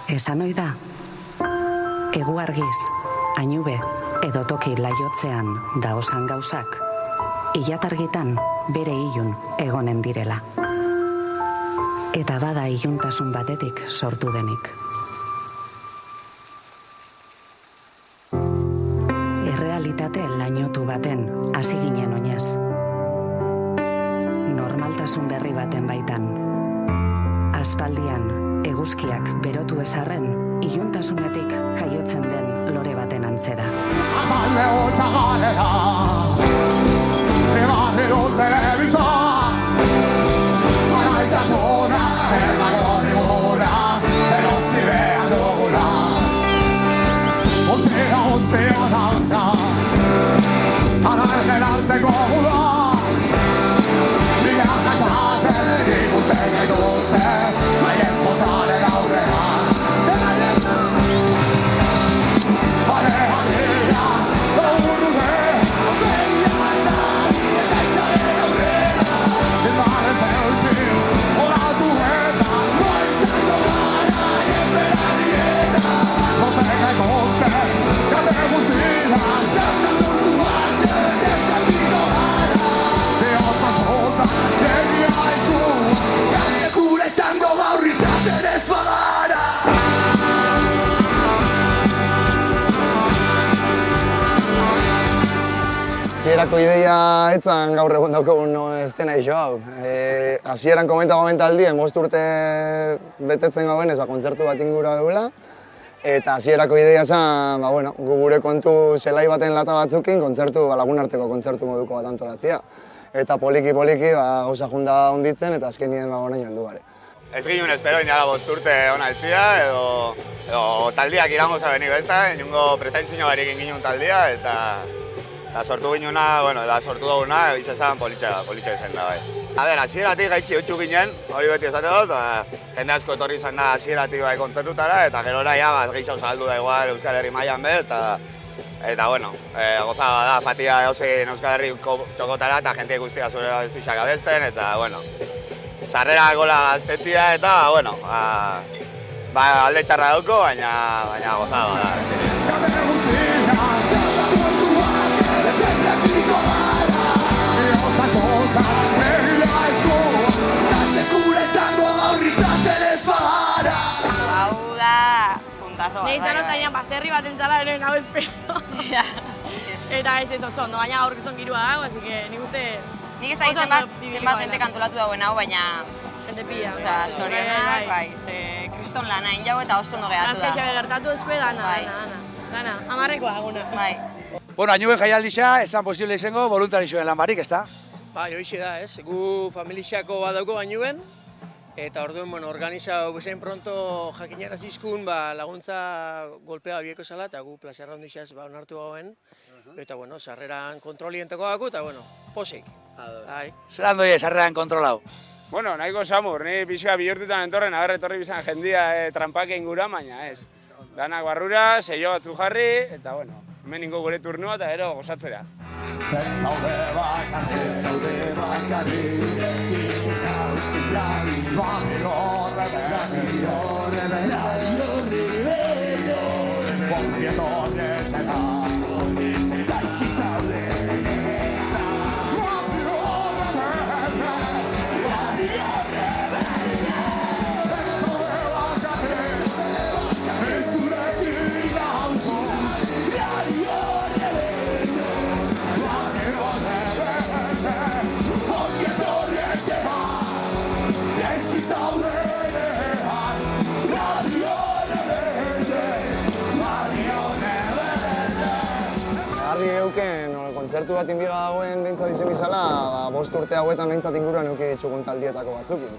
Esan ohi da, egu argiz, ainube edo toki laiotzean daosan gauzak, ilatargitan bere ilun egonen direla. Eta bada iluntasun batetik sortu denik. Errealitate lainotu baten hasi ginen oinez. Normaltasun berri baten baitan. Aspaldian eguzkiak berotu ezarren, iluntasunetik jaiotzen den lore baten antzera. Hasierako ideia etzan gaur egun daukagun estena iso hau. Hasieran komentaldian 5 urte betetzen gauenez kontzertu bat ingurua duela. Eta hasierako ideia zen, gu gure kontu zelai baten lata batzukin lagunarteko kontzertu moduko bat antolatzea. Eta poliki-poliki gauza junda honditzen eta azkenien orain heldu gare. Ez ginen espero inala 5 urte hona eltzia, edo taldiak irango zabenik bezta, inungo pretentzio barik ginen taldia, eta sortu ginuna, eta sortu duguna, izan politxa izan da bai. Hasieratik gaizki eutxu ginen, hori beti esate dut, jende asko etorri izan da hasieratik bai kontzertutara, eta gerora gehiago zabaldu da igual Euskal Herri mailan be, eta gozaba da, fatia eosin Euskal Herriko txokotara, eta jente guztia zure bestixak abesten, eta sarrera gola gaztetia, eta alde txarra dauko, baina gozaba da. Hau da puntazo bat. Nei izan oztainan baserri bat entzala ere hau espero. Eta ez oso ondo, baina gaur kriston girua dago, así que nik uste... Nik ez da zenbat jente kantolatu dauen hau, baina... Jente pila. Zorionak, ze kriston lana injau eta oso ondo gehatu da. Azkaixabe gertatu ezkue dana, amarrekoa aguna. Ainube jaialdixa, ez zan posible izango voluntarixoen lan barik, ez da? Hoxe da, ez. Gu familixako bat dauko Ainuben, eta orduen organizau bezain pronto jakinara zizkun laguntza golpea bieko zala, eta gu plazerra ondixaz onartu gauen. Eta, sarreran kontrolientako dago, eta, posik. Zeran doi sarreran kontrolau? Nahiko samur, ni pixka bihurtutan entorren, etorri bizan jendia trampake ingura, baina ez. Danak barrura, seio batzu jarri, eta, hemen ingo gure turnua eta gero gozatzera. Argi euken kontzertu bat inbiga dagoen behintzat izen bizala, 5 urte hauetan behintzat inguruan euke txukun taldietako batzukin.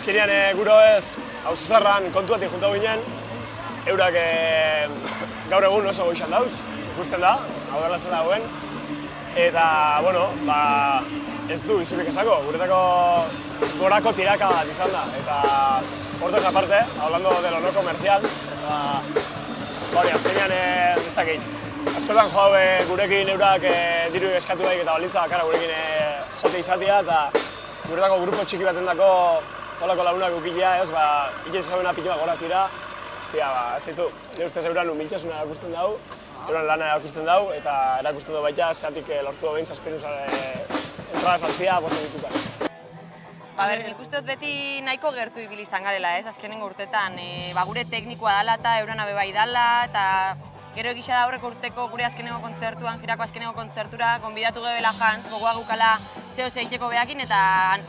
Azkenean guro ez, Auzozarran kontuatik junta ginen, eurak gaur egun oso goizan dauz, ikusten da, hau dela zela hauen. eta, bueno, ez du izurik esako, guretako gorako tiraka bat izan da, eta hortaz aparte, hablando de lo no comercial, hori, azkenean ez dakit. Askotan jo gurekin eurak diru eskatu daik eta balintza bakarra gurekin jote izatea, eta guretako grupo txiki baten dako holako lagunak ukilea, itxez esabena pituma gora tira, ostia, ez ditu, nire ustez euran humiltasuna erakusten dau, euran lana erakusten dau, eta erakusten du baita, zeatik lortu behin zazpiruz entrada saltzia bosten ditutan. Nik uste dut beti nahiko gertu ibili izan garela, azkenengo urtetan. Gure teknikoa dela eta eurana bebai dela, eta gero egisa da aurreko urteko gure azkenengo kontzertuan, girako azkenengo kontzertura, gonbidatu gebela jantz, gogoa gukala zeo zeiteko behakin, eta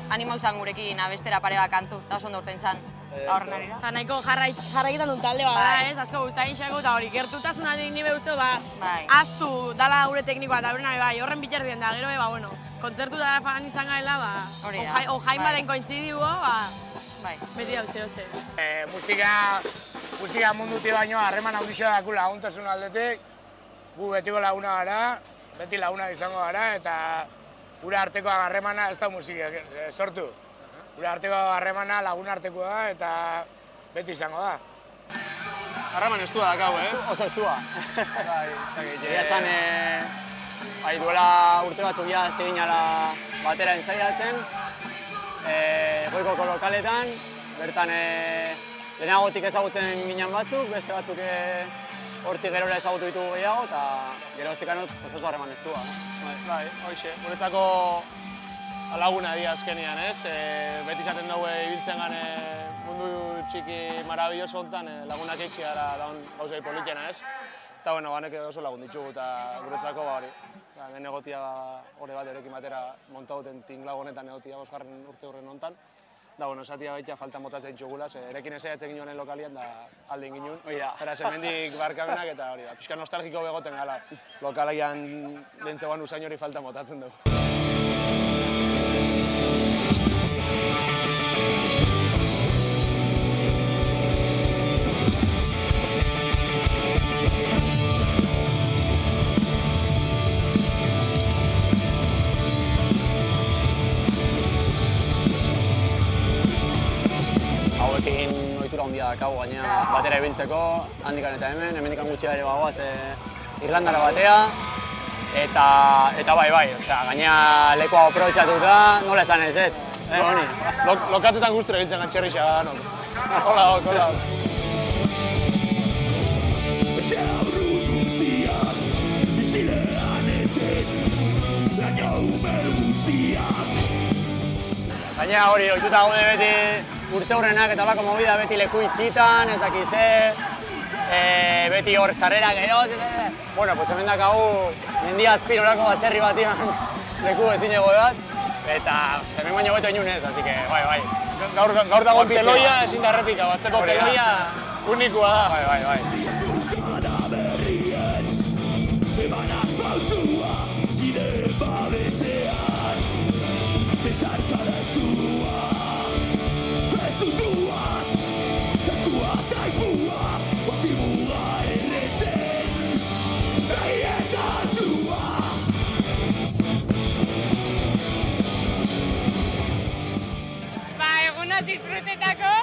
anima uzan gurekin abestera pare bat kantu, eta oso ondo urten zan. Horren arira. Eta nahiko jarraitan duen talde bada, asko guztain xako, eta hori, gertutasun aldeik nire uste, aztu dala gure teknikoa eta eurena bai, horren bitxerdien da, gero bueno, kontzertu dara fan izan gaela, ojain baden koinzidiu, beti hau zehose. Musika munduti baino harreman haundixo daku laguntasun aldetik, gu betiko laguna gara, beti laguna izango gara, eta gure arteko harremana ez da musika sortu. Gure arteko harremana lagun artekoa da eta beti izango da. Harreman estua dakau, ez? Oso estua. Ez dakit. Egia esan, duela urte batzuk ja zeginala batera ensaiatzen, goiko lokaletan, bertan lehenagotik ezagutzen ginen batzuk, beste batzuk hortik gerora ezagutu ditugu gehiago, eta gero estikanut oso harreman estua. Bai, hoxe, guretzako laguna dira azkenean, ez? Beti izaten dugu ibiltzen gane mundu txiki marabilloso honetan lagunak eitxi gara daun gauzai politena, ez? Eta, bueno, banek oso lagun ditugu eta guretzako, hori. Ben egotia horre bat erekin batera montauten tinglago honetan egotia 5. urte horren honetan. Da, bueno, esatia baita falta motatzen txugula, erekin esaiatzen ginoen lokalian da aldin ginuen. Beraz, hemendik barkamenak eta hori da. Pixka nostalgiko begoten gala, lokalian dentzegoan usain hori falta motatzen dugu. Hauekin ohitura handia dakagu, gaina batera ibiltzeko, handikan eta hemendikan gutxi ere bagoaz Irlandara batea, eta bai, gaina lekoa aprobetxatuta, nola esan ez ez? Lokatzetan guztura ibiltzen gantxerrixa, hola. Gaina hori, ohituta gaude beti urte hurrenak eta lako movida beti leku itxitan, ez dakiz beti hor sarrera geroz, bueno, pues hemen dakagu mendia azpirorako baserri batian leku ezinego bat, eta hemen baino beto inunez, así que, bai. Gaur dago teloia ezin da errepika, batzeko teloia unikua da. Bai. Disfrutetako?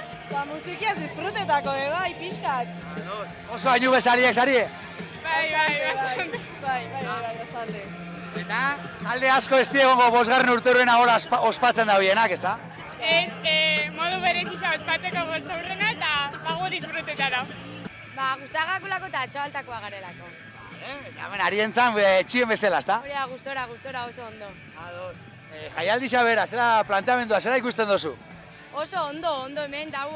Musikiaz disfrutetako, bai, pixkat. Oso hainu bezariek, sari? Bai, bastante. Eta talde asko ez diegongo 5. urte hurrena hola ospatzen da bienak, ez da? Ez, modu berezisa ospatzeko 5. urrena eta bago disfrutetara. Guztagakulako eta txabaltakoa garelako. Hemen arientzan txien bezala, ez da? Hori da, gustora oso ondo. Jaialdi xabera, zera planteamendua, zera ikusten dozu? Oso ondo hemen dau,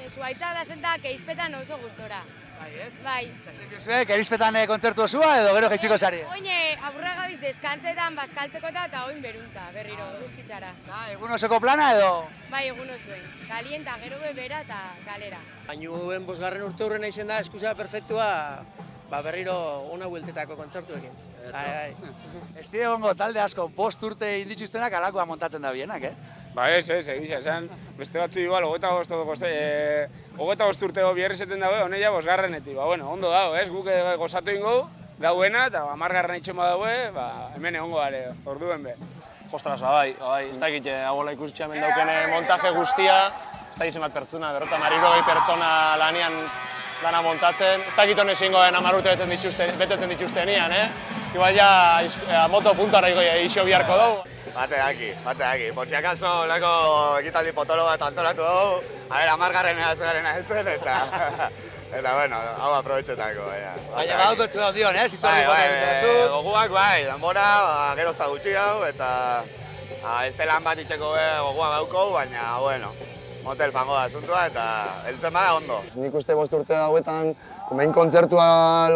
zuaitza da zentak eizpetan oso gustora. Bai, ez? Bai. Zuek, erizpetan kontzertu osua edo gero jaitsiko zari? Oine, aburra gabiz deskantzetan, baskaltzeko eta oin berunta, berriro, guzkitzara. Egun osoko plana edo? Bai, egun osuen. Kalienta, gero bebera eta galera. Bainuen 5. urte hurrena izen da, eskusa perfektua, berriro ona bueltetako kontzertuekin. Ez diegongo talde asko 5 urte inditxuztenak alakoa montatzen da bienak, Ba ez, egisa, esan, beste batzu igual, 25 urtego bierri zeten dago, honeia 5. Ba, bueno, ondo dago, guk gozatu ingo, dauena, eta 10. itxen badaue, hemen egongo gare, orduen be. Ostras, bai, ez dakit, hauela ikusi hemen daukene montaje guztia, ez dakit zenbat pertsona, 50 pertsona lanian dana montatzen, ez dakit honen ezingo den 10 urte betetzen dituztenian, Igual ja moto puntara iso biharko dugu. Bate daki. Por si acaso, lako ekitaldi potolo bat antolatu dugu, 10. azgarena heltzen, eta bueno, hau aprobetxetako. Baina badukotzu da dion, zitzorri batzuk. Goguak bai, denbora, gero ez da gutxi hau, eta ez lan bat itxeko goguak dauko, baina, bueno, motel fango da asuntua, eta heltzen bada ondo. Nik uste 5 urte hauetan, behin kontzertua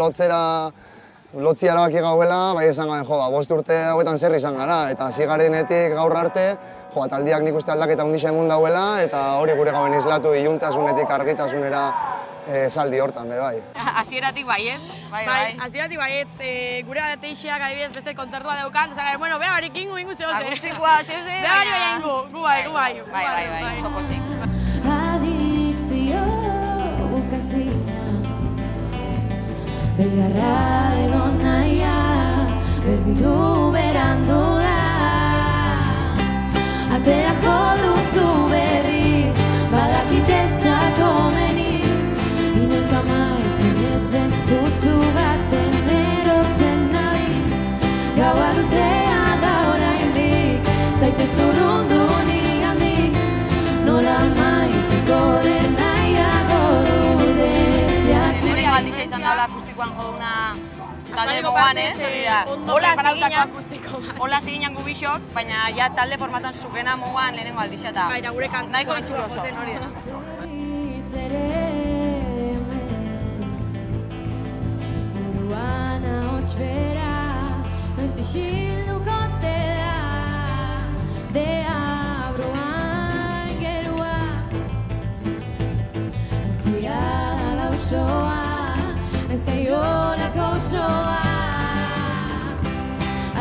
lotzi erabaki gauela, bai esan gaben, 5 urte hauetan zer izan gara, eta hasi garenetik gaur arte, taldiak nik uste aldaketa handixa emun dauela, eta hori gure gaben islatu iluntasunetik argitasunera saldi hortan, bai. Hasieratik baiet. Bai, hasieratik baiet, gure ateixiak adibidez beste kontzertua daukan, esan bueno, bea barik ingu zehoz. Agustikoa zehoz, bea barik ingu, gu bai. Bai, oso pozik. Adikzio bukazina, beharra edo naia, berdindu berandu da. Atea jo duzu berriz, badakit ez da komeni, inoiz amaitzen ez den putzu baten erotzen nahi. Gaua luzea da oraindik, zaite zurrundu nigandik, nola amaituko den nahiago dudeziak. Lehenengo aldixa izan daula akustikoan joduna talde mogan, Hola ziginan gu bisok, baina ja talde formatuan zukena mogan lehenengo aldixa eta nahiko itxuro oso. Buruan ahots bera, noiz isilduko te da, deabruan gerua. Guztira dala osoa, ez gaiolako osoa,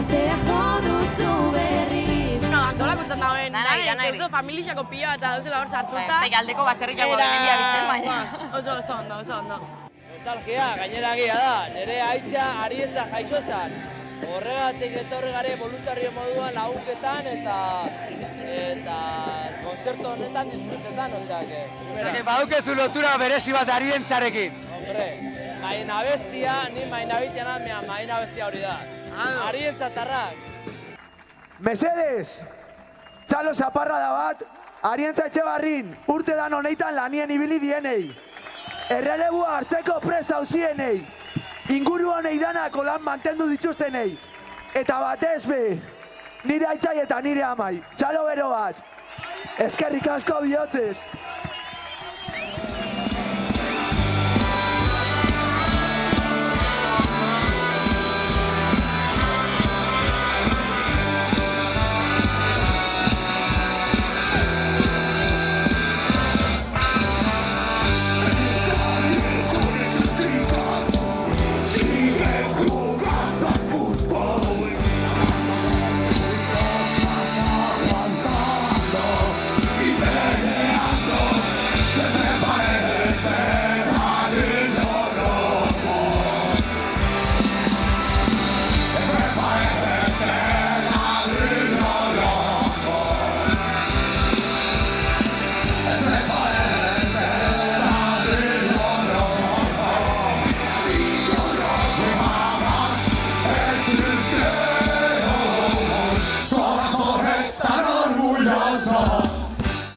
atea joduzu berriz. Antola kurtzen dauen, zertu familixako pila eta dauzela hor sartuta. Ez aldeko baserriako dendia bitzen, baina. Oso ondo. Nostalgia, gainera egia da, nire haitxa Arietza jaixozan. Horregatik etorri gare voluntario moduan lagunketan eta kontzertu honetan disfrutetan, oseake. Badukezu lotura berezi bat Arientzarekin. Hombre, maina bestia, ni maina bitian almean, maina bestia hori da. Arientzatarrak. Mesedez, txalo zaparra da bat, Arientza Etxebarrin, urte dan honeitan lanien ibili dienei. Errelebua hartzeko presa hausienei. Inguru honei danako lan mantendu dituztenei. Eta batez be, nire aitzai eta nire amai. Txalo bero bat. Eskerrik asko bihotzez.